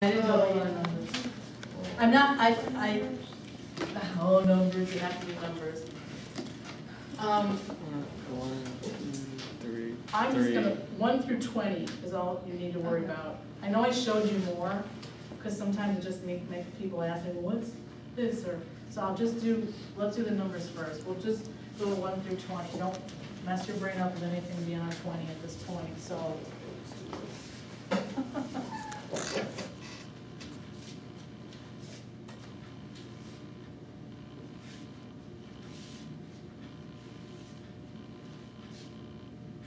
I didn't know the numbers. I'm not, oh, numbers, you have to do numbers. 1, 2, 3. I'm just gonna, 1 through 20 is all you need to worry about. I know I showed you more, because sometimes it just make people ask me, well, what's this, or, so I'll just do, let's do the numbers first. We'll just go 1 through 20. Don't mess your brain up with anything beyond 20 at this point, so.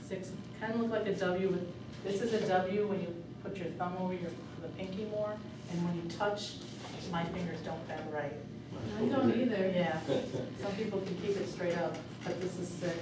Six, kind of look like a W. This is a W when you put your thumb over the pinky more, and when you touch, my fingers don't bend right. I don't either. Yeah, some people can keep it straight up, but this is 6.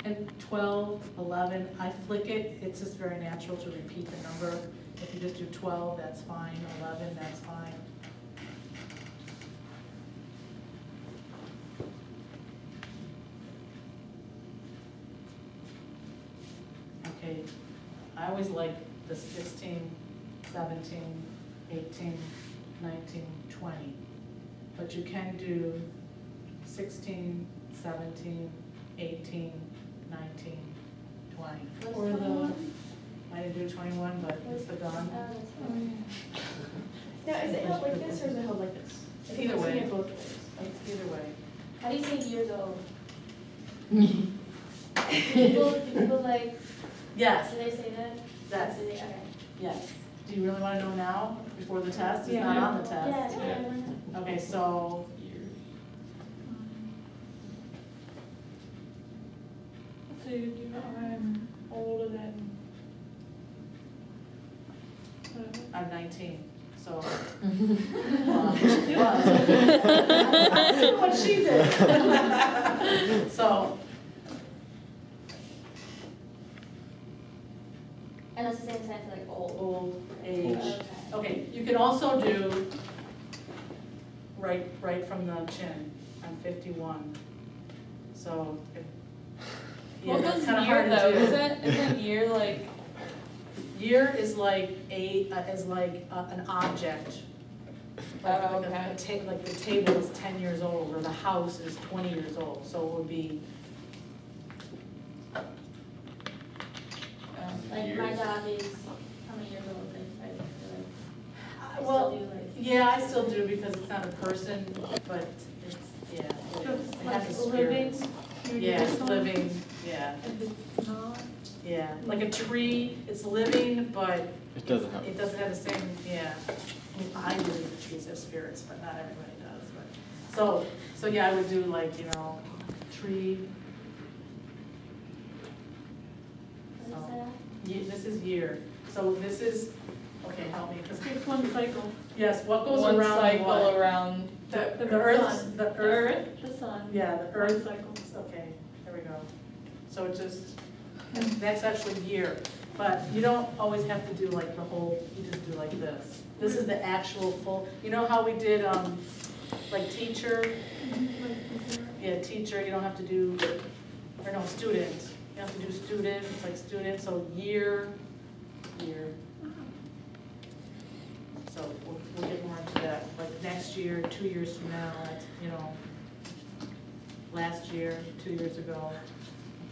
And 12, 11, I flick it, it's just very natural to repeat the number. If you just do 12, that's fine, 11, that's fine. Okay, I always like the 16, 17, 18, 19, 20. But you can do 16, 17, 18, 19, 20. Or the, I didn't do 21, but it's the gun. now, is it held like this or is it held like this? Either way. It both ways. It's either way. How do you say years old? people like, Yes, do they say that? that's, Do they, okay. yes. Do you really want to know now, before the test? It's Yeah. not on the test. Yeah, I don't know. Okay, so, So you know I'm older than. I'm 19, so. What she did. So, And that's the same sign for like old. old age. Okay. Okay, you can also do right from the chin. I'm 51. So, yeah, What that's was kind of year hard though? to do. Isn't year like? Year is like an object. Like, Oh, like okay. like the table is 10 years old, or the house is 20 years old. So it would be. Like Years. my dog is how many years old? Like, I feel Well, still do like. yeah, I still do because it's not a person, but it's, yeah. It has a spirit. Living. Yeah, it's living, yeah, If it's not. yeah. Like a tree, it's living, but It doesn't have. it doesn't have the same, yeah. I mean, I believe that trees have spirits, but not everybody does, but. So yeah, I would do like, you know, tree. What is that? This is year. So this is, okay, help me, because, It's one cycle. yes, what goes One around cycle what? around The earth, sun. the earth, The sun. yeah, the One earth, cycle. okay, there we go. So it just, that's actually year, but you don't always have to do like the whole, you just do like this. This is the actual full, you know how we did, like teacher? Yeah, teacher, you don't have to do, or no, student. You have to do student, it's like student, so year. So we'll get more into that, like next year, 2 years from now, you know, last year, 2 years ago.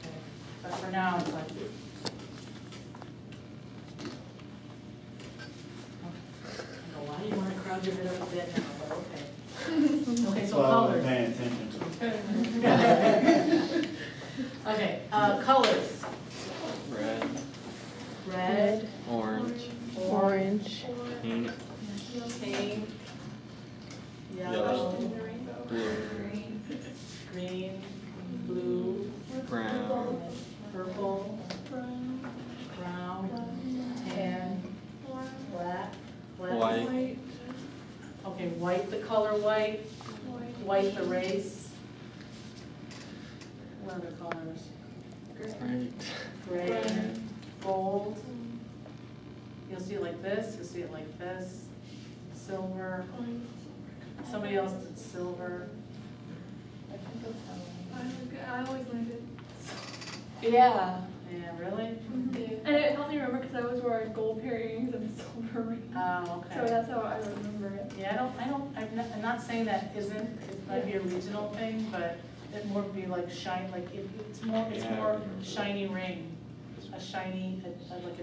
Okay, but for now, it's like. I don't know why you want to crowd your head up a bit now, but okay. Okay, so Well, colors. paying attention. Okay, colors. Red, Orange. orange, Pink. pink, Yellow. yellow, Blue. green, blue, Brown. purple, brown, tan, black, White. Okay, white, the color white, white, the race. What other colors? Right. Gray, gold. You'll see it like this, you'll see it like this, silver, Somebody else did silver. I think that's how. I always learned it. Yeah. Yeah, really? And it helped me remember because I always wore gold pair earrings and a silver ring. Oh, So okay. that's how I remember it. Yeah, I'm not saying that isn't, it might be a regional thing, but it more be like shine, like it's more shiny ring. A shiny, like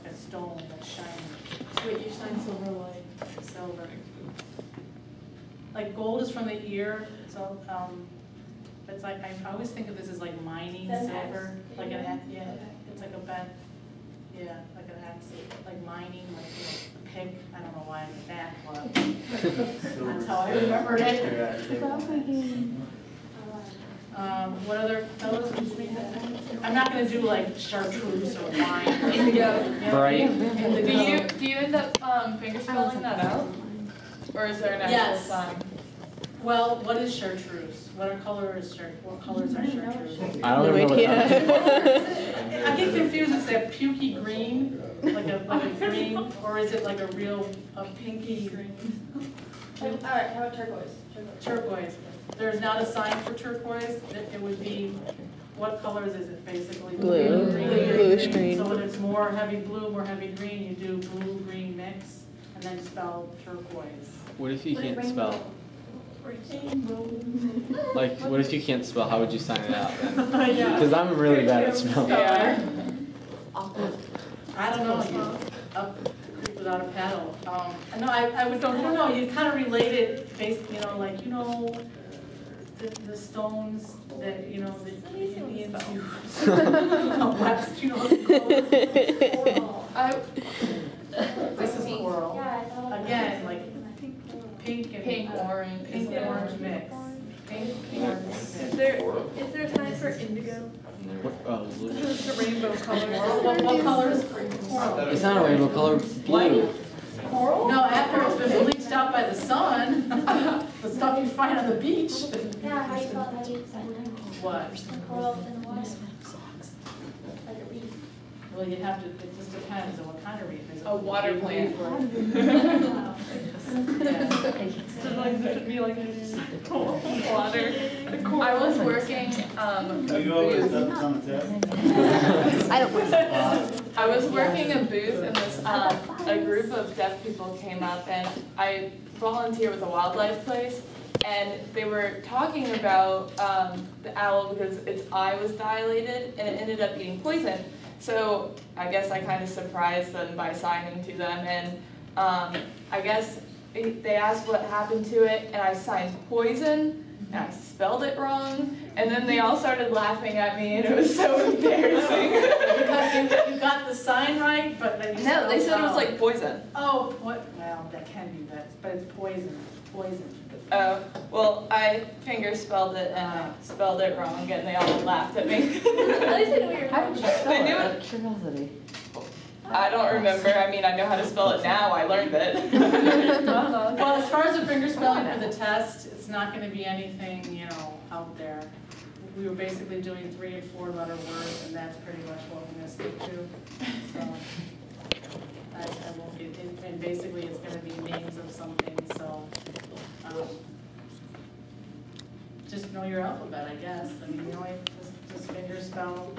a stone that's shiny. Wait, you shine silver like? Silver. Like gold is from the ear, so, it's like, I always think of this as like mining Is that an silver, axe? like an axe, yeah, it's like a bent, yeah, like an axe, like mining, like, a pig, I don't know why I'm that, but that's how I remembered it. What other colors would you think? I'm not gonna do like chartreuse or wine. Indigo. Bright. Do you end up finger spelling that out? Or is there an actual Yes. sign? Well, what is chartreuse? What colors are chartreuse? I don't even know what that I get confused, it's that pukey green, like a green, or is it like a pinky green? Alright, how about turquoise? Turquoise. There's not a sign for turquoise, it would be, what colors is it basically? Blue. Green, Bluish green. So when it's more heavy blue, more heavy green, you do blue-green mix, and then spell turquoise. What if you What is can't rainbow? spell? Like, what if you can't spell? How would you sign it out then? Because I'm really bad at spelling. Yeah. I don't know, up the creek without a paddle. No, I would, I don't know, you kind of relate it based, like, the stones that, the Indians use. West, this is coral. Again, like pink and Pink, orange. Pink and orange mix. Pink, orange mix. Is there a sign for indigo? Oh, blue. It's a rainbow color. What color is coral? It's not a rainbow color. Blue. Coral? No, after it's been bleached out by the sun, the stuff you find on the beach. Yeah, how do you spell What? coral in the water? Like a reef. Well, you have to, it just depends on what kind of reef. Is it A water reef plant. or- Yeah. So like there should be like a water. I was working, You always done on the test? I was working a booth and this, a group of deaf people came up and I volunteer with a wildlife place and they were talking about the owl because its eye was dilated and it ended up eating poison. So I guess I kind of surprised them by signing to them and I guess they asked what happened to it and I signed poison and I spelled it wrong and then they all started laughing at me and it was so embarrassing. Because you got the sign right, but then you No, they said it was spelled like poison. oh, what? Well, that can be that, but it's poison. Poison. Oh, well, I finger spelled it and I spelled it wrong and they all laughed at me. At least they knew what you're talking about. They knew it. Curiosity. I don't remember. I mean, I know how to spell it now. I learned it. Well, as far as the finger spelling for the test, it's not going to be anything, out there. We were basically doing 3 and 4 letter words, and that's pretty much what we're going to stick to. So I won't get it, and basically it's going to be names of something. So just know your alphabet, I guess. I mean, just finger spell.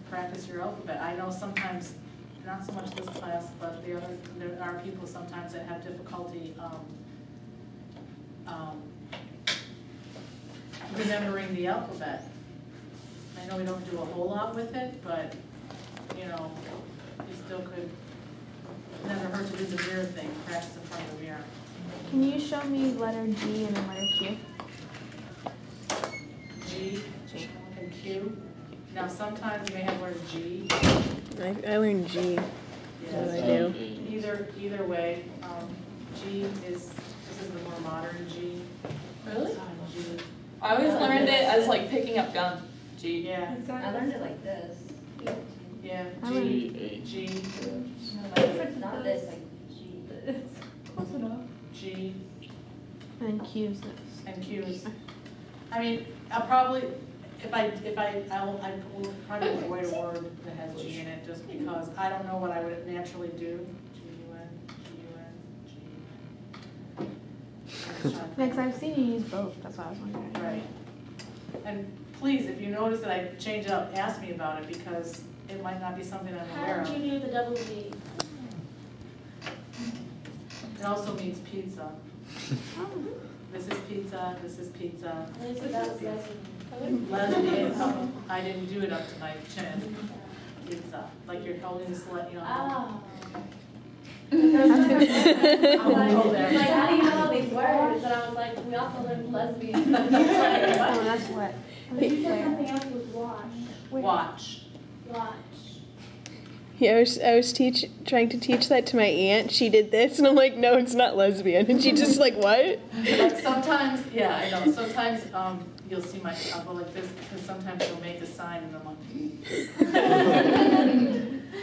Practice your alphabet. I know sometimes. Not so much this class, but there are people sometimes that have difficulty remembering the alphabet. I know we don't do a whole lot with it, but, you still could, never hurt to do the mirror thing, practice in front of the mirror. Can you show me letter G and then letter Q? G and Q. Now, sometimes you may have word G. I learned G. Yes. I do. Either way, G this is the more modern G. Really? G. I always learned it as like picking up gum. G. Yeah, I learned it like this. yeah, I G, G. G, It's not this, like G. It's close enough. G, And Q is this. and Q is, I mean, I'll probably, I will probably avoid a word that has G in it, just because I don't know what I would naturally do. G-U-N, G-U-N, G. just trying to. Next, I've seen you use both, that's why I was wondering. Right. And please, if you notice that I change it up, ask me about it, because it might not be something I'm aware How of. did you do the double D? It also means pizza. This is pizza, this is pizza. And so that was Lesbian, I didn't do it up to my chin. Pizza, like you're holding a slut, you know. Oh. I won't go there. Like, how do you know all these words? And I was like, we also learned lesbian. Oh, that's what. But you said something else was wash. Watch. Watch. Yeah, I was trying to teach that to my aunt. She did this, and I'm like, no, it's not lesbian. And she just like, what? Like sometimes, yeah, I know, sometimes you'll see I'll go like this, because sometimes you'll make a sign and I'm like,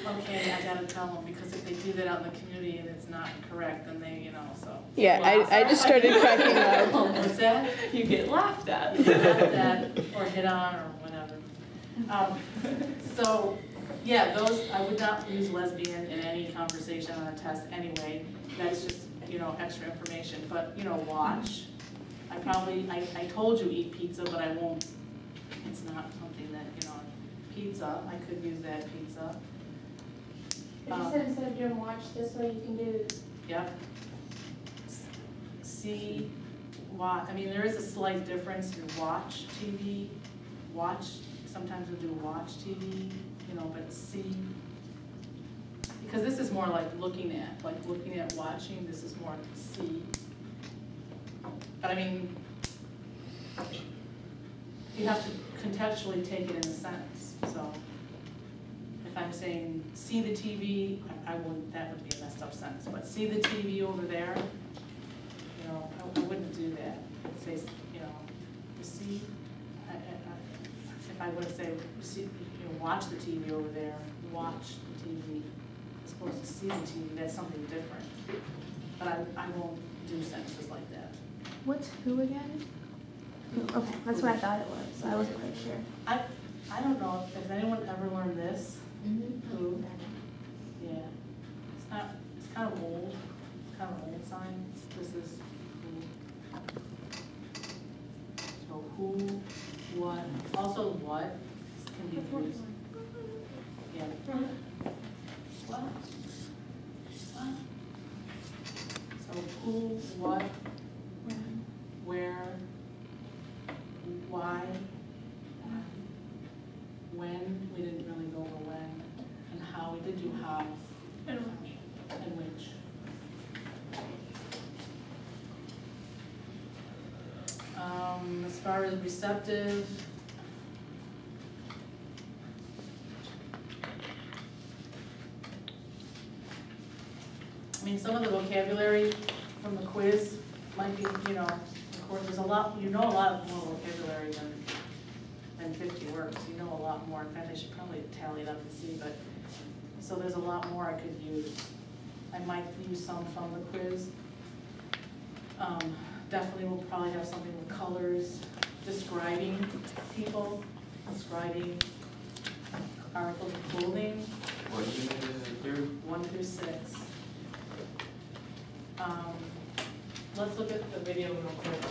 okay, I gotta tell them, because if they do that out in the community and it's not correct, then they, you know, so. Yeah, I just started cracking up. What's that? You get laughed at. You get laughed at, or hit on, or whatever. So, yeah, those, I would not use lesbian in any conversation on a test anyway. That's just, you know, extra information, but, you know, watch. I told you eat pizza, but I won't, it's not something that, you know, pizza, I could use that pizza. But you said instead of doing watch this way, you can do. Yep. See, watch, I mean, there is a slight difference in watch TV, sometimes we'll do watch TV, you know, but see, because this is more like looking at watching, this is more see. But I mean, you have to contextually take it in a sentence, so if I'm saying, see the TV, that would be a messed up sentence, but see the TV over there, you know, I wouldn't do that. I'd say, you know, you see, if I would say, see, you know, watch the TV over there, watch the TV, as opposed to see the TV, that's something different. But I won't do sentences like that. What's who again? Who, okay, that's what I thought it was, so I wasn't quite sure. I don't know, has anyone ever learned this? Who? Yeah. It's kind of old. It's kind of an old sign. This is who. So who, what, also what can be used. Yeah. What? So who, what, where, why, when, we didn't really go over when, and how, we did do how, and which. As far as receptive, I mean, some of the vocabulary from the quiz might be, you know, of course, there's a lot, you know, a lot more vocabulary than 50 words. You know a lot more. In fact, I should probably tally it up and see, but, so there's a lot more I could use. I might use some from the quiz. Definitely we'll probably have something with colors, describing people, describing articles of clothing. What unit is it through? 1 through 6. Let's look at the video real quick.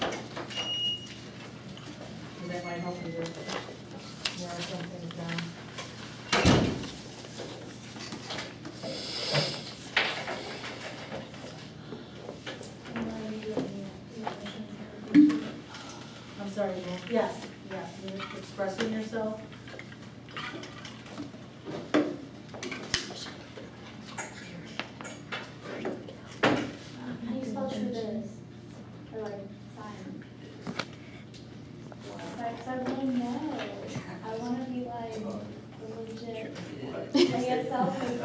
That might help you narrow some things down. I'm sorry, Will. Yes, you're expressing yourself. How do you spell true this? Or like sign? Because I want to know. I want to be like the legit. I get selfies.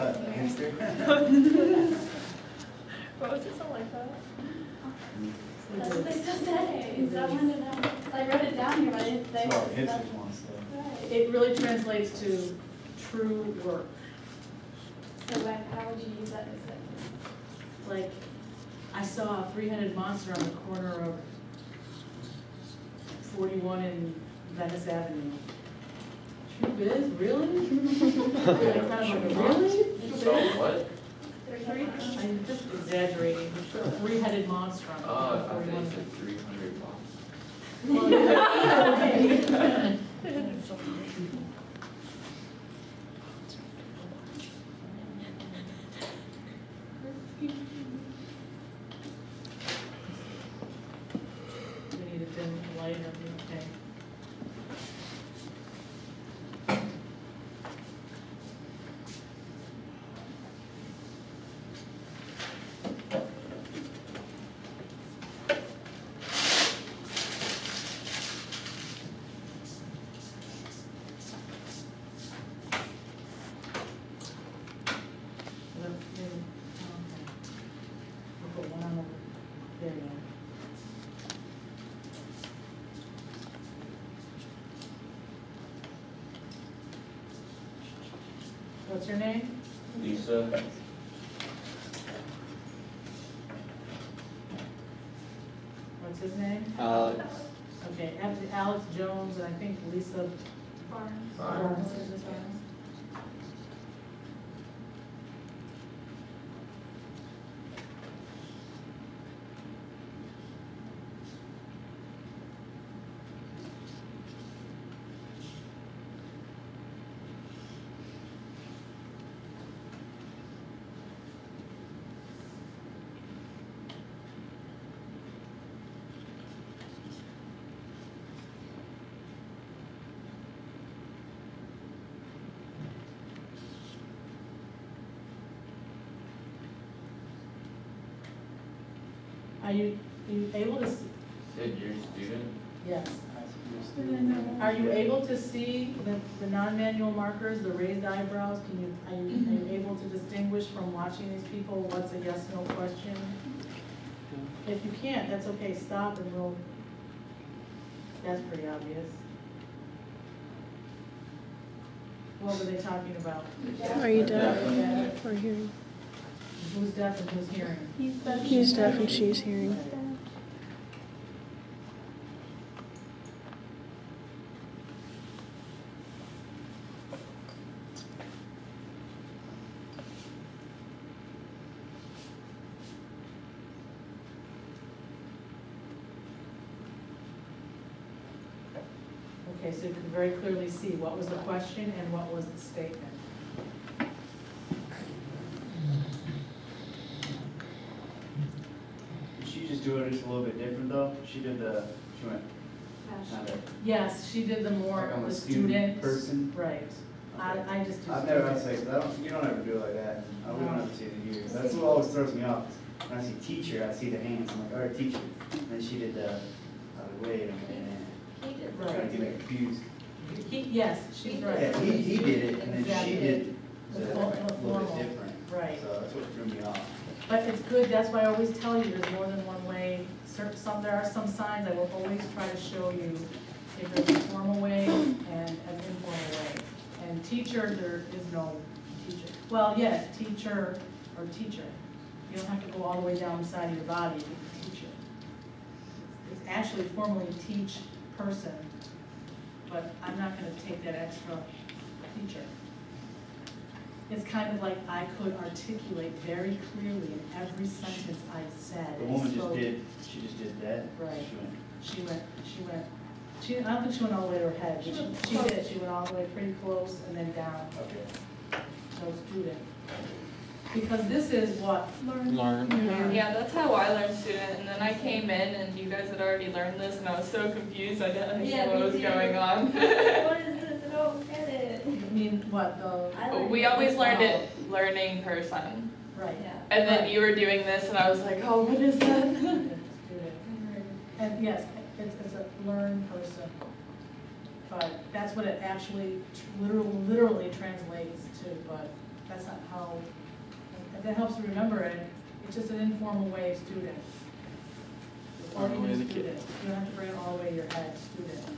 What was it, something like that? That's what they still say. So I wanted to know. I wrote it down here, but I didn't say So it. hits is one stuff. Right. It really translates to true work. So how would you use that instead? Like, I saw a 3-headed monster on the corner of 41 and Venice Avenue. True biz? Really? Really? So what? three? I'm just exaggerating, a three-headed monster. Oh, I thought they said 300 bucks. Well, yeah, okay. We need a dim light or okay. We'll put one on over there now. What's her name? Lisa. What's his name? Alex. Okay, after Alex Jones and I think Lisa Barnes. Barnes. Is this Barnes? Are you able to see? Said you're a student? Yes. Are you able to see the non-manual markers, the raised eyebrows? Are you able to distinguish from watching these people what's a yes, no question? If you can't, that's okay, stop and we'll, that's pretty obvious. What were they talking about? Are you deaf Deaf. or hearing? Who's deaf and who's hearing? He's deaf and she's hearing. Okay, so you can very clearly see what was the question and what was the statement. She just do it just a little bit different though. She went kind of. Yes, she did the more Like I'm a the student student. person? Right. I just do. I've never, I student. say, you don't ever do it like that. I wouldn't have to see the years. That's what always throws me off. When I see teacher, I see the hands. I'm like, all right, teacher. And then she did the, wait a minute. He did. I'm trying to get confused. Yes, she's right. Yeah, he did it, and then she did The the full- a the little formal. bit different. Right. So that's what threw me off. But it's good, that's why I always tell you, there's more than one way. There are some signs I will always try to show you if there's a formal way and an informal way. And teacher, there is no teacher. Well, yes, teacher or teacher. You don't have to go all the way down the side of your body to be a teacher. It's actually formally teach person, but I'm not gonna take that extra teacher. It's kind of like I could articulate very clearly in every sentence I said. The woman So- she just did that. Right. She went, I don't think she went all the way to her head, but she did, she went all the way pretty close and then down, okay. so student. Because this is what? Learn. Yeah, that's how I learned student, and then I came in and you guys had already learned this and I was so confused, I didn't Yeah, know what me was too. going on. What is this? I don't get it. You mean what, I learned We it always as learned well. it learning person. right. Yeah. And then Right. you were doing this and I was like, oh, what is that? Student. And yes, it's a learned person. But that's what it actually literally translates to, but that's not how, that helps you remember it. It's just an informal way of student. Or Informal way even of the student. You don't have to bring it all the way to your head, student.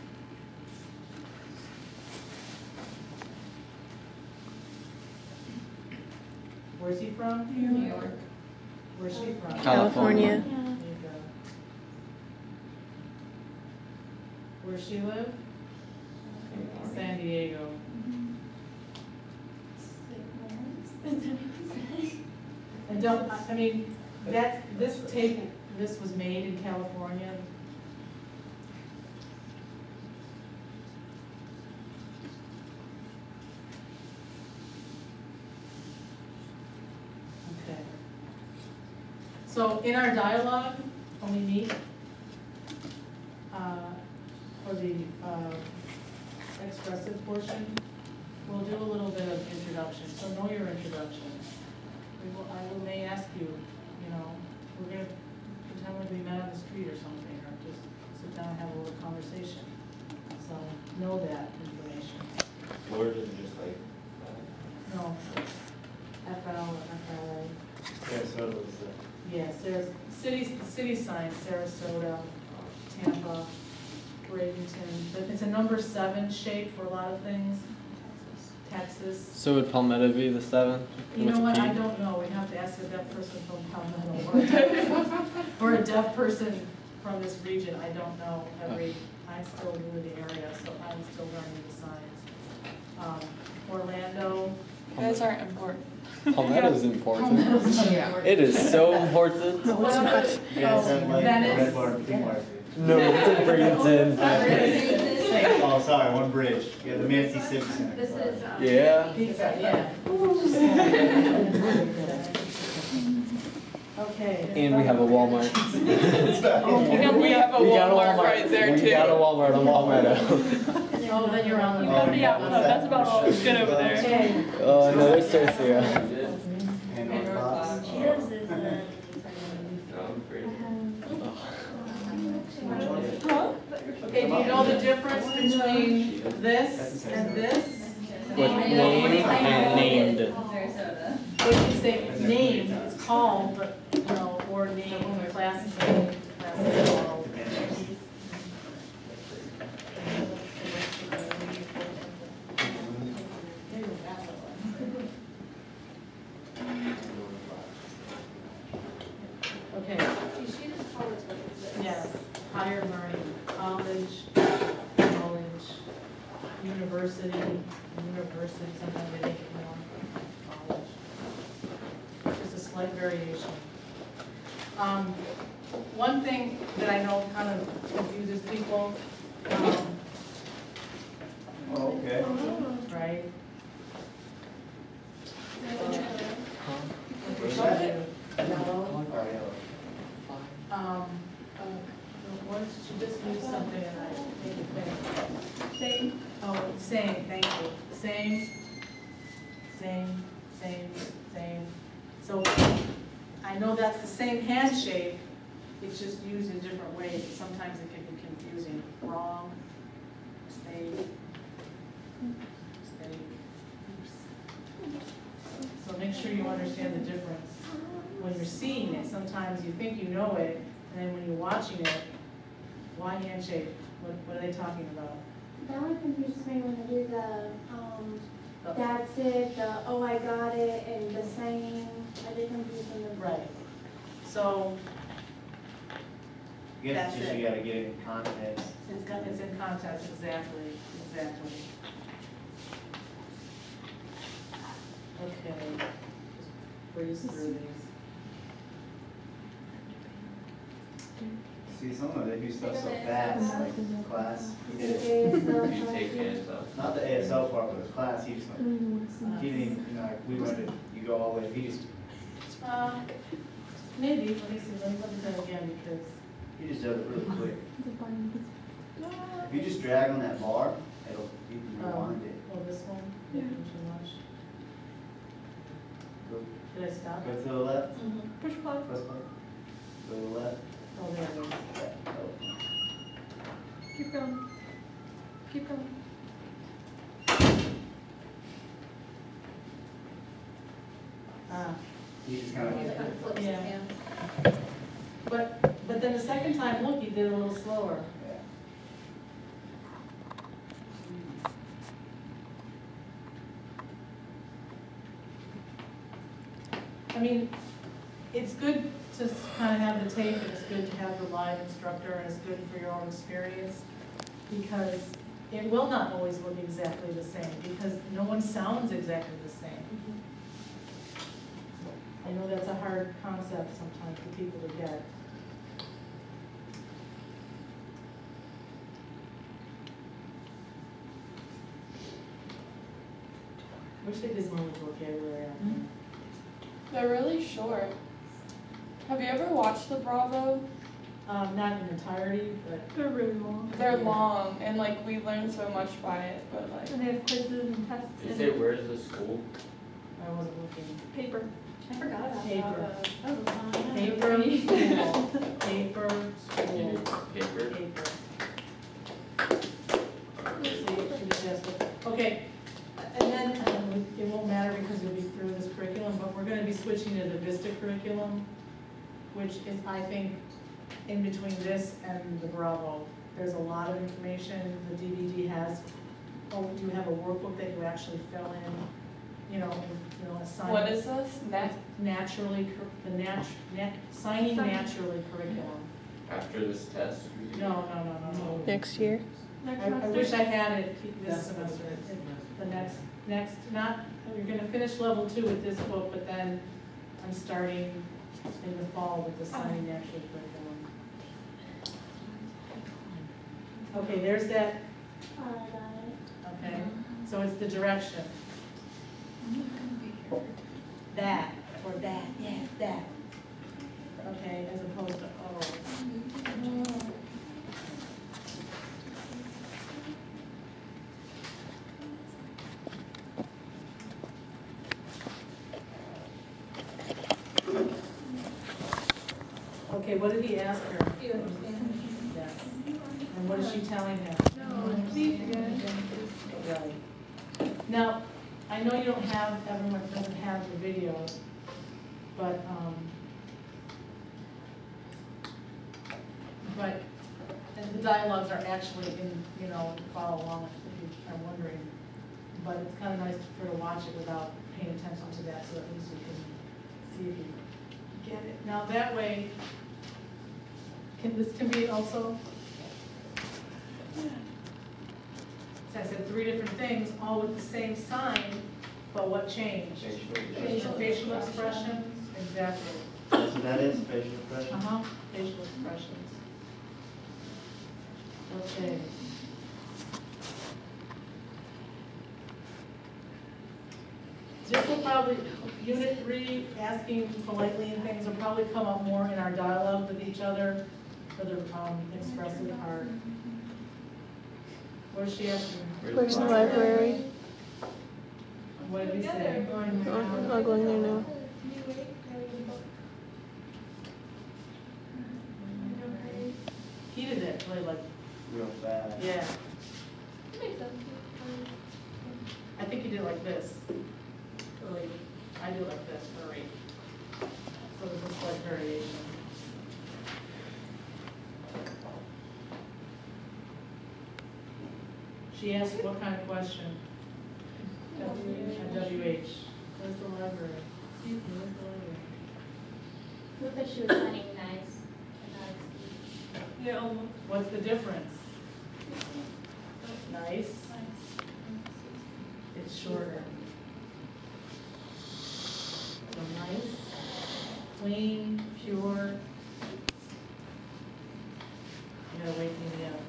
Where's he from? New York. Where's she from? California. There you go. Where's she live? San Diego. And don't, I mean, this tape, this was made in California. Okay. So in our dialogue, when we meet, for the expressive portion, we'll do a little bit of introduction. So know your introduction. I may ask you, you know, we're gonna pretend like we met on the street or something, or just sit down and have a little conversation. So know that information. Word is just like. No, FL or FLA. Sarasota was Yes, there's city signs, Sarasota, Tampa, Bradenton, but it's a number 7 shape for a lot of things. Texas. So would Palmetto be the 7th? You know what, I don't know, we have to ask a deaf person from Palmetto or a deaf person from this region, I don't know I'm still new to the area, so I'm still learning the signs. Orlando. You guys aren't important. Palmetto's important. Palmetto's important. It is so important. No, it's not. Yeah, it's Oh, like Venice. Red Bar and Blue Market. No, it's in Bradenton. Oh, sorry, one bridge. Yeah, the Mancy Civic Center. This is, Yeah. Pizza, yeah. Okay. And we have a Walmart. We have a Walmart right there too. We got a Walmart on Palmetto. Oh, then you're on the. Oh, Yeah, no, that's about all it's good over there. Okay. Oh, no, there's Tercia. And North Box. Cheers is Okay, do you know the difference between this and this? With name and named. Sarasota. When you say name, it's called, but, you know, or name, class name, class name. Okay. Yes, higher learning, college, university, sometimes they make it more, college. Just a slight variation. One thing that I know kind of confuses people, Oh, okay. right? Yellow. Oh, yeah. Once she just used something and I made it think. same. Oh, same, thank you. Same. So I know that's the same hand shape, it's just used in different ways. Sometimes it can be confusing. Wrong, mistake. So make sure you understand the difference. When you're seeing it, sometimes you think you know it, and then when you're watching it, why handshake? What are they talking about? That one confuses me when they do the, that's it, the, oh, I got it, and the same, I get confused in the. Right. So I guess it's That's just it. you gotta get it in context. it's in context, exactly. Okay, just breeze through these. See, some of it, they do stuff so fast, like class. He did it. It Not the ASL part, but the class, he just like, he didn't, even, you know, like, we went to, you go all the way, he just, Maybe, let me see, let me look at that again, because, he just does it really quick. If you just drag on that bar, it'll, you can rewind it. oh, this one, maybe too much. Go, Did I stop? go to the left, Push play. press play. Go to the left. Oh, there it is. Oh. Keep going. Keep going. You just kind of. Yeah. But then the second time, look, you did a little slower. Yeah. I mean, it's good to kind of have the tape, and it's good to have the live instructor, and it's good for your own experience, because it will not always look exactly the same, because no one sounds exactly the same. I know that's a hard concept sometimes for people to get. Wish they did more with vocabulary. They're really short. Have you ever watched the Bravo? Not in entirety, but They're really long. They're long, and like we learn so much by it, but like. And they have quizzes and tests. Did you say where's the school? I wasn't looking. Paper. I forgot about Paper. that. Paper, school. Paper, You school. do paper? Paper. See, she just asked what- Okay, and then, it won't matter because you'll be through this curriculum, but we're gonna be switching to the Vista curriculum, which is, I think, in between this and the Bravo. There's a lot of information, the DVD has, you have a workbook that you actually fill in, assign. What is this? Naturally, signing naturally curriculum. After this test? we do- No. Next year. I wish I had it this semester. The next, not, you're gonna finish level 2 with this book, but then I'm starting in the fall with the signing naturally curriculum. Okay, there's that, okay, so it's the direction. That, or that, yeah, that. Okay, as opposed to oh. Okay, what did he ask her? Yes. And what is she telling him? Really? Now, I know you don't have, everyone doesn't have the video, but and the dialogues are actually in, follow along if you are wondering. But it's kind of nice for to watch it without paying attention to that, so at least you can see if you get it. Now that way, this can be also, so I said 3 different things, all with the same sign, but what changed? Facial expressions, exactly. So that is facial expression? Facial expressions. Okay. This will probably, Unit 3, asking politely and things will probably come up more in our dialogue with each other for the expressive part. What is she asking? Where's the library? What did he say? I'll go in there now. He did it really like, Real fast. yeah. I think he did it like this. Really, I do it like this, hurry. So it's a slight variation. She asked what kind of question? WH. Where's the library? Where's the library? Look like she was signing nice. Yeah. What's the difference? Nice. It's shorter. So nice, clean, pure. You gotta wait till the end.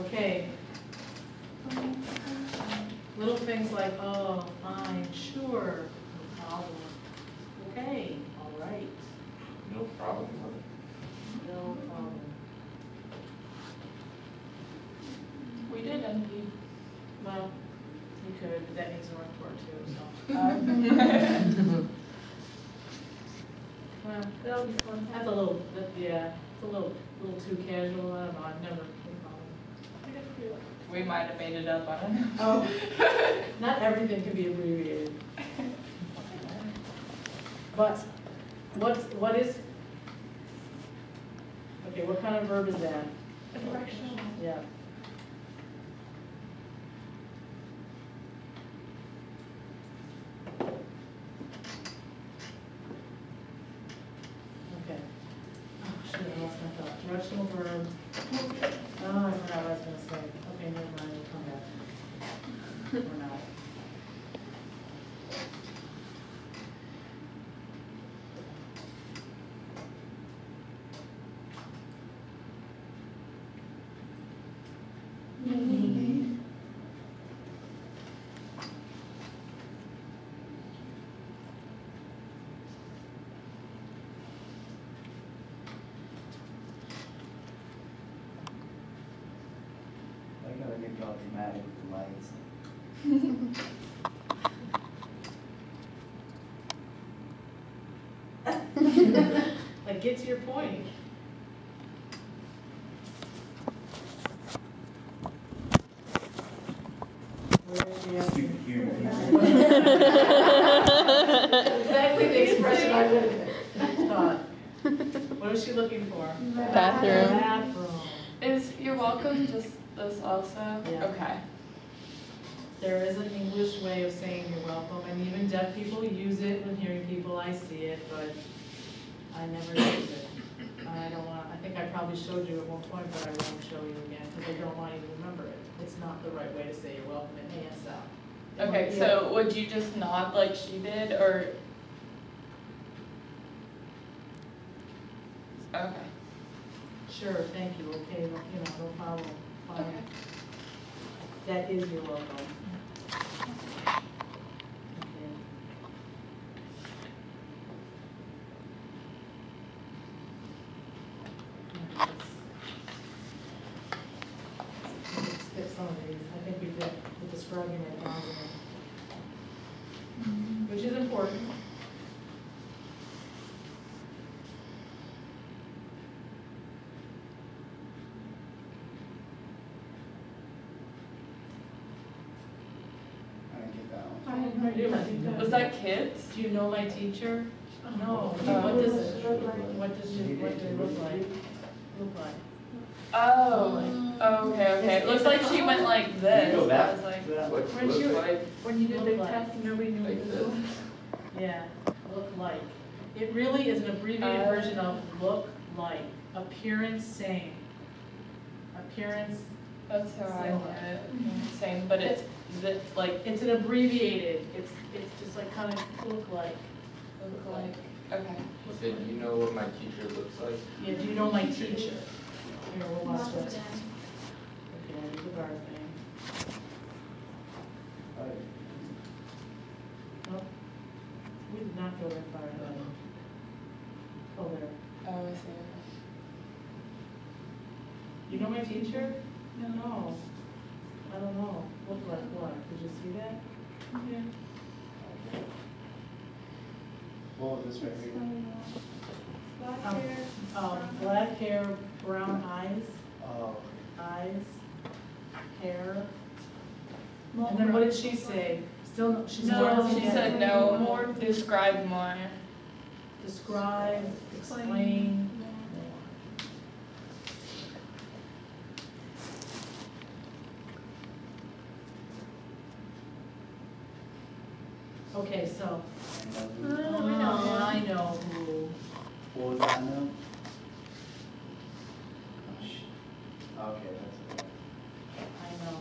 Okay. Little things like, oh, fine, sure, no problem. Okay, all right, No problem. no problem. We did envy. Well, you could, but that needs North Port too, so. Well, that'll be fun. That's a little, yeah, it's a little too casual, I don't know, I've never, no problem. We might have made it up, I don't know. Oh, not everything can be abbreviated. But, what is, okay, what kind of verb is that? Directional. Yeah. Okay. Oh, shit, I lost my thought. Directional verb. Oh, I forgot what I was gonna say. Okay, never mind, we'll come back. dramatic with the lights. Like, get to your point. Stupid hearing. Exactly the expression I would have thought. What is she looking for? Bathroom. Bathroom. Is you're welcome just this also? Yeah. Okay. There is an English way of saying you're welcome, and even deaf people use it when hearing people. I see it, but I never use it. I don't want, I think I probably showed you at one point, but I won't show you again, because I don't want you to remember it. It's not the right way to say you're welcome in ASL. Okay, so would you just nod like she did, or? Okay. Sure, thank you, okay, no, you know, no problem, fine. Okay. That is your welcome. Okay. Let's skip some of these, I think we did with describing it, which is important. I didn't get that one. I have no idea. Was that kids? Do you know my teacher? No. What does it look like? Look like? Oh, okay, okay. It looks like she went like this. Can you go back I was like, to that? weren't you like When you did the like test, nobody knew like what this? this was. Yeah, look like. It really is an abbreviated version of look like. Appearance same. Appearance, That's how I Similar. want it. Same, but it's like it's an abbreviated, it's just like kind of look like. look like. Okay. You said you know what my teacher looks like? Yeah, do you know my teacher? Here, we'll watch this. Okay, there's the bar thing. Nope. We did not go that far ahead. Oh, there. Oh, I see. You know my teacher? No. I don't know. Look like what? Did you see that? Yeah. Well, this right here. Black hair, brown eyes, Oh. hair. And then what did she say? Still, she's No, still she said no. More. Describe more. Describe, explain. Okay, so. Oh, I know who. What was that note? Oh, shit. Okay, that's okay. I know.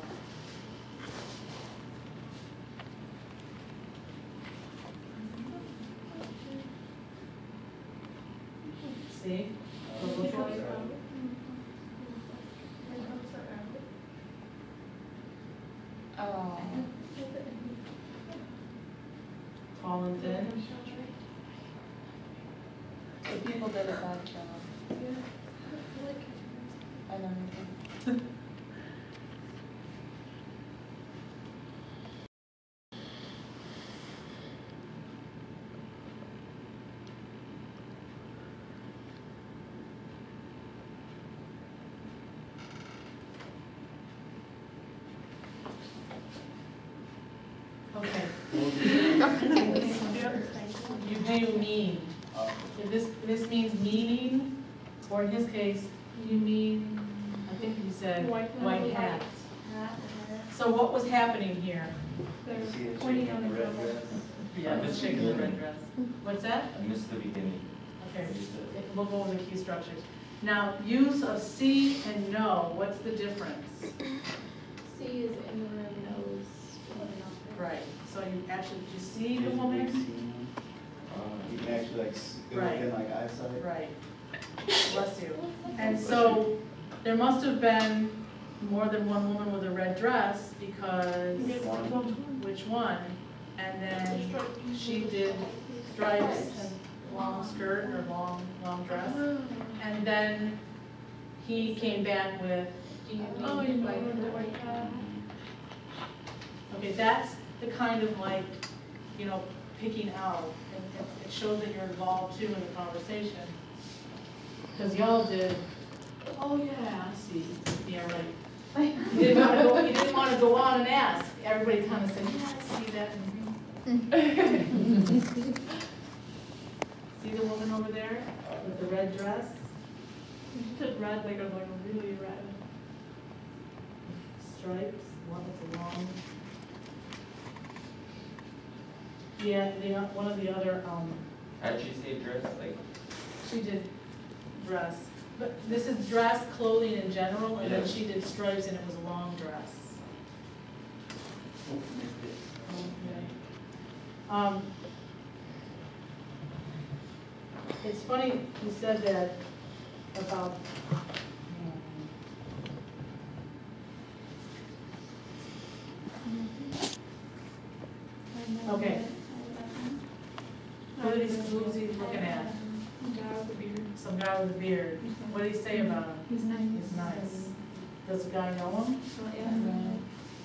See? The look like- Oh. Tall and thin. The people did a bad job. I know you did. Okay. Do you mean? If this means meaning, or in his case, you mean, I think you said white hat. So what was happening here? See it shaking in the red dress? Yeah, the chick in the red dress. What's that? I missed the beginning. Okay, we'll go over the key structures. Now, use of see and know, what's the difference? C is in the room, knows. Right, so you actually, did you see the woman? You can actually like, go within like eyesight. Right. Bless you. And so, there must have been more than one woman with a red dress, because, which one? And then she did stripes and long skirt or long dress. And then he came back with, Oh, you know the white hat. Okay, that's the kind of like, you know, picking out. And it shows that you're involved too in the conversation. Because y'all did, oh yeah, I see, yeah, right. You didn't want to go on and ask. Everybody kind of said, yeah, I see that. See the woman over there with the red dress? You said red, like a really red. Stripes, one that's long. Yeah, one of the other, How'd you say dress? Like, she did dress. But this is dress, clothing in general, and then Yeah. she did stripes and it was a long dress. Okay. It's funny you said that about, okay. What are these moves he's looking at? Some guy with a beard. What did he say about him? He's nice. He's nice. Does the guy know him?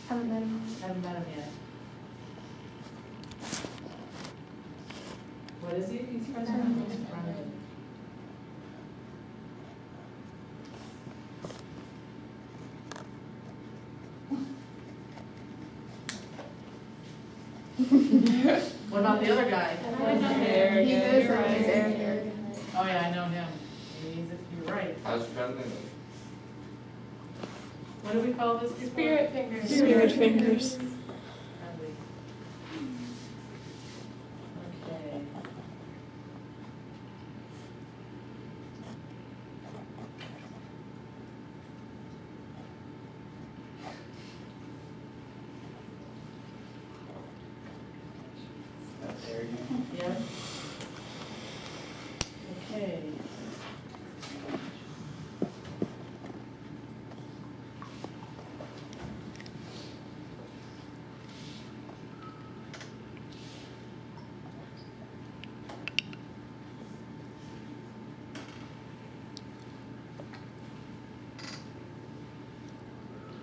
Haven't met him. Haven't met him yet. What is he? He's friends with him. What about the other guy? Oh yeah, I know him. You're right. how's friendly? What do we call this before? Spirit fingers. Spirit fingers. Friendly. Okay. Up there again. Yep. Okay.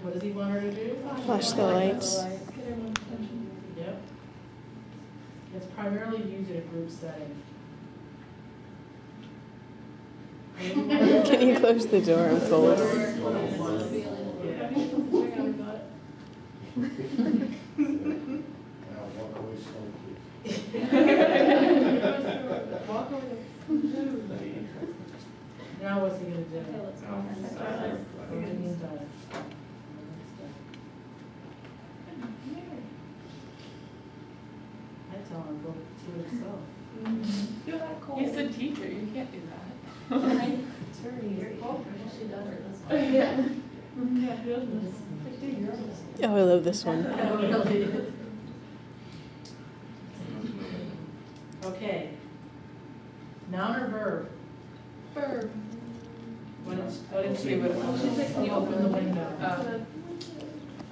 What does he want her to do? Flash the lights. Yep. It's primarily used in a group setting. Can you close the door and fold? Now what's he gonna do? I tell him, go do it yourself. He's the teacher, you can't do that. Oh, I love this one. Okay. Noun or verb? Verb. What did she would have? She's like, can you Open the window.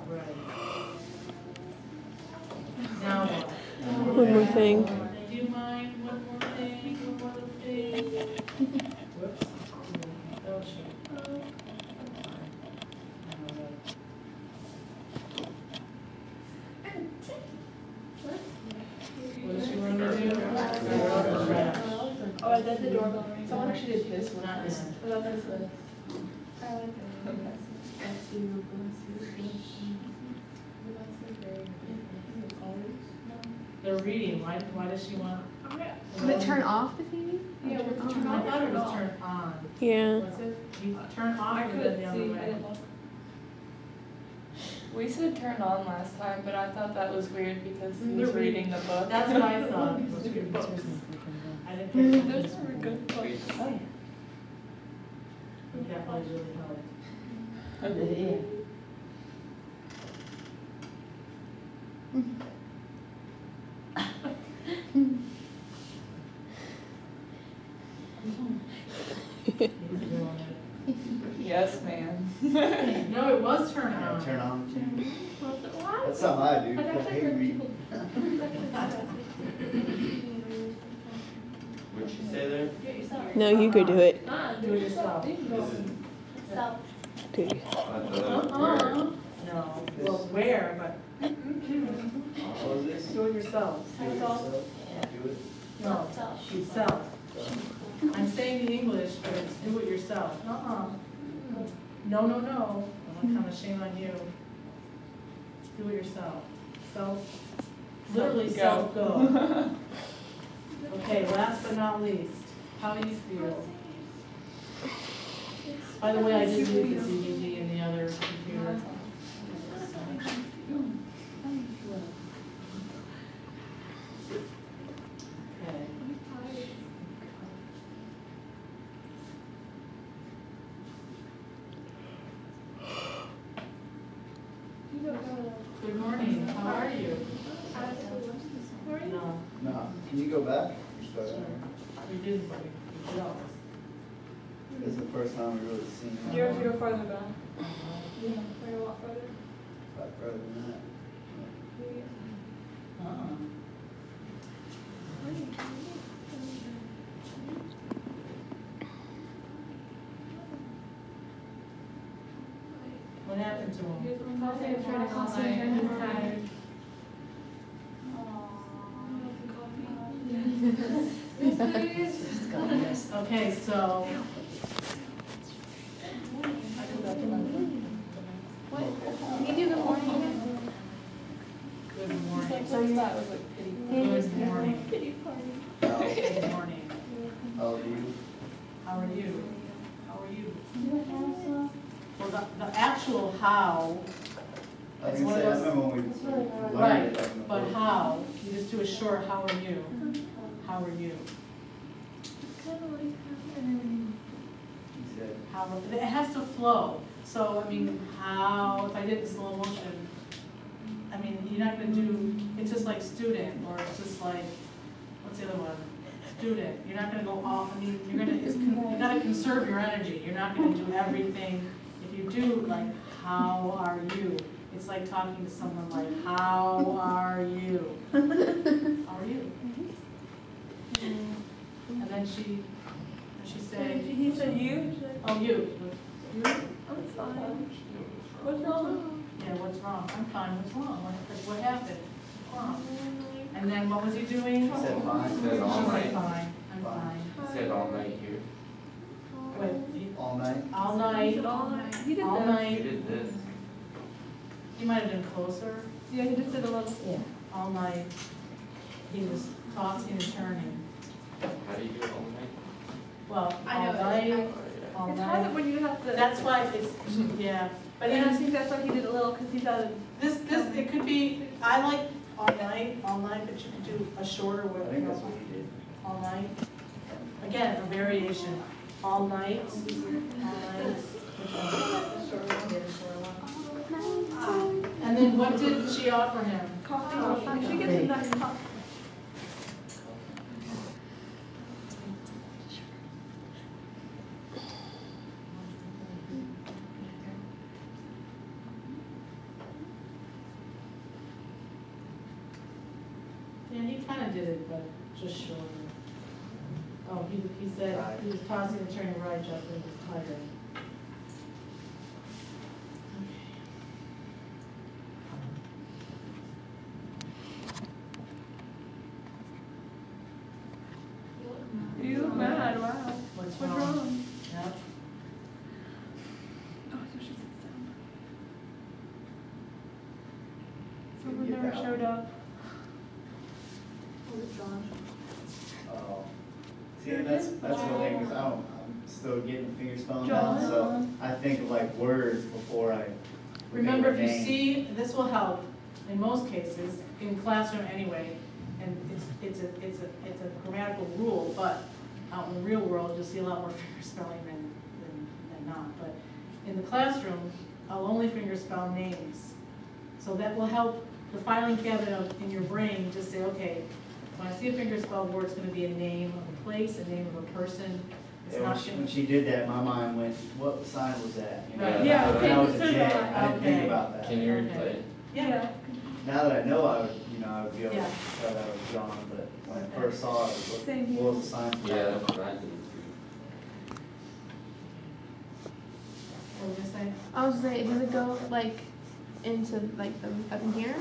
Right. Now what? One more thing. Do you mind one more thing, one more thing? Whoops. Oh, shit. What does she want to do? Oh, I did the doorbell ring. Someone actually did this one. Not this. Oh, that's the. They're reading, why does she want? Would it turn off the TV? Yeah, I thought it was turned on. Yeah. What's it? You turn off I and then couldn't the other see, I way. didn't look. We said turn on last time, but I thought that was weird because he was reading the book. That's what I thought. Was good books. I didn't think. Those were good books. Oh, yeah. That was really hard. Yes, ma'am. No, it was turn on. Turn on. That's something I do. I hate reading. What'd she say there? No, you go do it. Do it yourself. This is Do it. not the No, well, where, but What was this? Do it yourself. Do it yourself? Do it. No, yourself. I'm saying the English, but it's do it yourself. No, no, no. I'm kind of shame on you. Do it yourself. Literally self-go. Okay, last but not least, how do you feel? By the way, I did leave the DVD in the other computer. Okay. Good morning, how are you? No, No. Can you go back? we didn't, but we don't. This is the first time we've really seen it. You're farther back. Uh-huh. We're a lot further. But further than that. Uh-uh. What happened to him? I'm trying to call I'm tired. Okay, so. Can you do the morning again? Good morning. So you thought it was like pity. Good morning. Pity party. Good morning. How old are you? How are you? How are you? Well, the actual how, I was It's gonna one say, I of those- remember when we learned right, it. Like in the but book. how, you just do a short, how are you? How are you? He said, How, it has to flow. So, I mean, how, if I did it in slow motion, I mean, you're not gonna do, it's just like student, or it's just like, what's the other one? Student, you're not gonna go off, I mean, you're gonna, you gotta conserve your energy. You're not gonna do everything. If you do, like, how are you? It's like talking to someone like, how are you? How are you? And then she said, He said you? oh, you. You? I'm fine. What's wrong? Yeah, what's wrong? I'm fine, what's wrong? What happened? What's wrong? And then what was he doing? he said fine. He said all She said, night. fine, I'm fine. He said all night here. Wait, All night? all night, All night. He did all that. He night. did this. He might have been closer. Yeah, he just did a little. Yeah. All night. He was tossing and turning. How do you do it all night? Well, I know, all night, Oh, yeah. all It's hard night. when you have to. That's why it's, yeah. But And I then think that's why he did a little, because he thought. this, it could be, I like all night, but you could do a shorter I one, think that's what he did. all night. Again, a variation, all night, all night. Which one? The short one, yeah, the short one. And then what did she offer him? Coffee. She gets a nice coffee. Yeah, he kind of did it, but just shorter. Oh, he said he was tossing and turning right, Justin was tired. You look mad, wow. What's What's wrong? wrong? Yep. Oh, so she's sound. Didn't Someone get never that showed one. up. Oh. See, that's the thing, because I'm still getting finger spelling John. down, so I think of like words before I Remember, if you name. see, this will help in most cases, in classroom anyway, and it's a grammatical rule, but out in the real world, you'll see a lot more finger spelling than not. But in the classroom, I'll only finger spell names. So that will help the filing cabinet in your brain just say, okay, when I see a finger spelled word, it's gonna be a name of a place, a name of a person. It's Yeah, not when gonna. she did that, my mind went, what sign was that? You know, Right. Yeah, when okay, I was a so J, that. I didn't think Okay. about that. Can you Okay. replay it? Yeah. Now that I know, I would, I would be able to Yeah. tell that was John, but when I Okay. first saw it, it was, Same here. what was the sign? for Yeah, that? that's what I did too. What were you gonna say? I was saying, does it go like into like the up in here.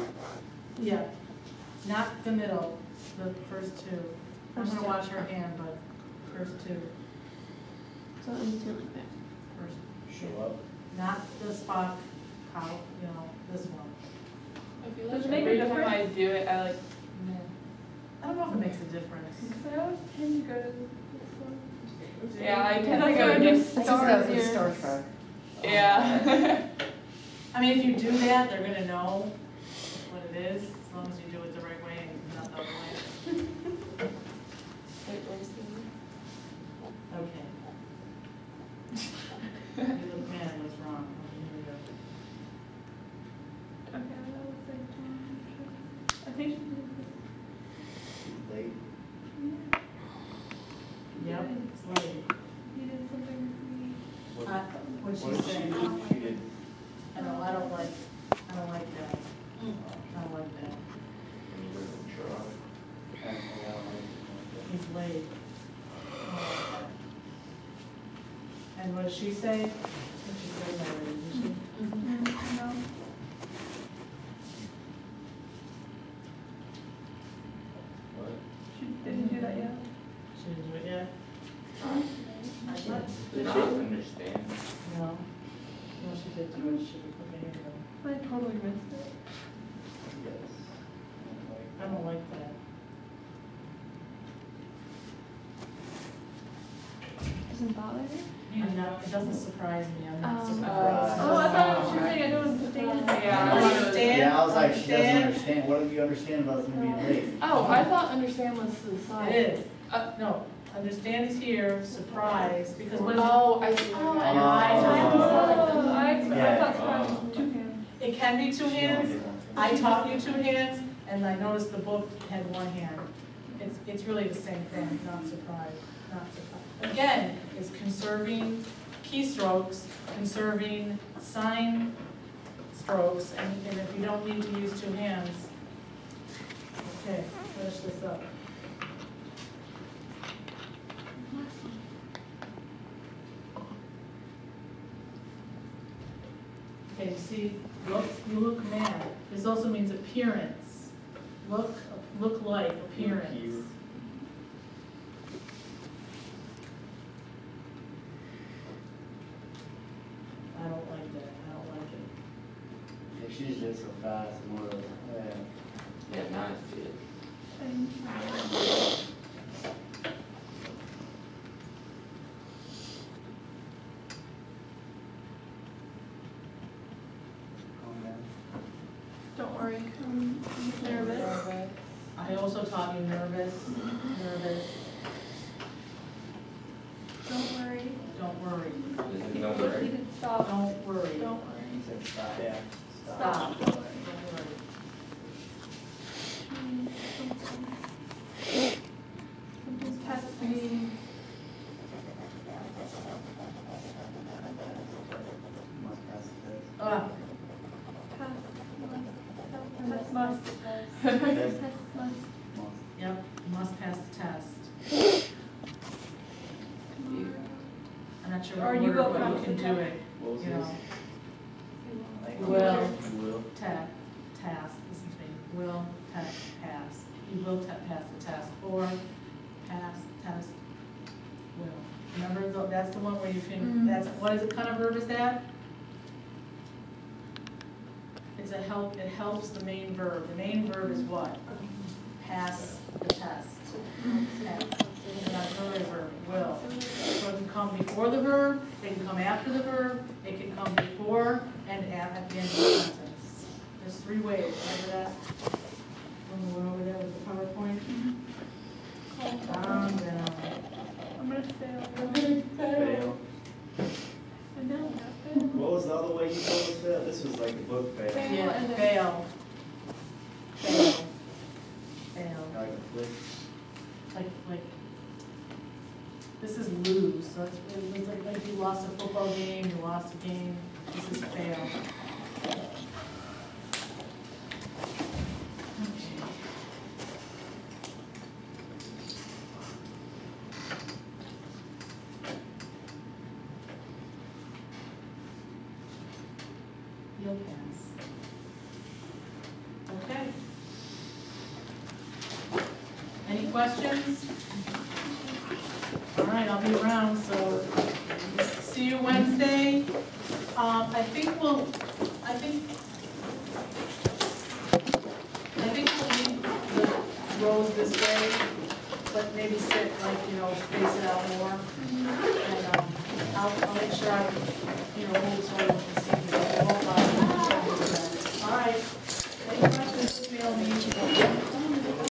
Yeah, not the middle, the first two. I'm First gonna two. wash her hand, but first two, So in between like that. first, Show up. not the spot, how, you know, this one. I feel Does like it make a every time difference? I do it, I like, I don't know if it makes a difference. because I always tend to go to this one. Yeah, I tend to That's go where I to do this. stars the here. Star Trek. Yeah. I mean, if you do that, they're gonna know what it is, as long as you do it the right way and not the other way. Wait, where's the? Okay. You look mad, what's wrong? Here we go. Okay, that looks like I think she did this. Late. Yep, it's late. You did something with me. What'd What she did say? she do? She did. I don't like that. I don't like that. And you wasn't sure on it. And, yeah, He's late. I don't like that. And what did she say? I think she said that already, didn't she? No. What? She didn't do that yet. She didn't do it yet? Did not understand. No. No, she did do it. She would put me in there. I totally missed it. yes. I don't like that. Doesn't bother her. I'm not, it doesn't surprise me. I'm not Oh. surprised. Oh, I thought she was saying I don't understand. Yeah, I understand. Yeah, I was like, she doesn't Understand. understand. What do you understand about them being late? Oh, I thought understand was the side. It is. No, understand is here, surprise, because when. Oh, I see. Oh, I Yeah. thought surprise was two hands. It can be two hands. I taught you two hands, and I noticed the book had one hand. It's really the same thing, not surprise, not surprise. Again, it's conserving keystrokes, conserving sign strokes, and if you don't need to use two hands. Okay, finish this up. Okay, see, you look mad. This also means appearance. Look like, appearance. Cute. I don't like that, I don't like it. Yeah, she just did so fast. And more, yeah. Yeah, now I see it. Calm down. Don't worry, I'm nervous. I also taught you nervous. Don't worry. Don't worry, This is no He worry. did stop. don't worry. Don't worry. He said stop. Yeah. Stop. Don't worry. Something's testing me. Must pass the test. Ah, Test must. Test. Test must. Must. yep, you must pass the test. I'm not sure Or what you order, go but you pass can the do test. it, What was you this? know. Like, Will, You will. task, listen to me, will, test, pass. You will pass the test, or pass, test, will. Remember, that's the one where you can, that's, what is it, kind of verb is that? It's a help, it helps the main verb. The main verb is what? Pass the test. It's an auxiliary verb, will. So it can come before the verb, it can come after the verb, it can come before and at the end of the sentence. There's three ways, remember that? When we went over there with the PowerPoint? Calm down. I'm gonna fail. Fail. I know, I failed. What was the other way you told us fail? This was like a book fail. Fail. Yeah, and then- fail. Fail. Fail. Like a flick. Like, this is lose, so it's like you lost a football game, you lost a game, this is fail. Okay. You'll pass. questions? All right, I'll be around, so see you Wednesday. I think we'll leave the rows this way, but maybe sit like, space it out more. And I'll make sure I, hold so I don't see you. All right. Any questions, email me.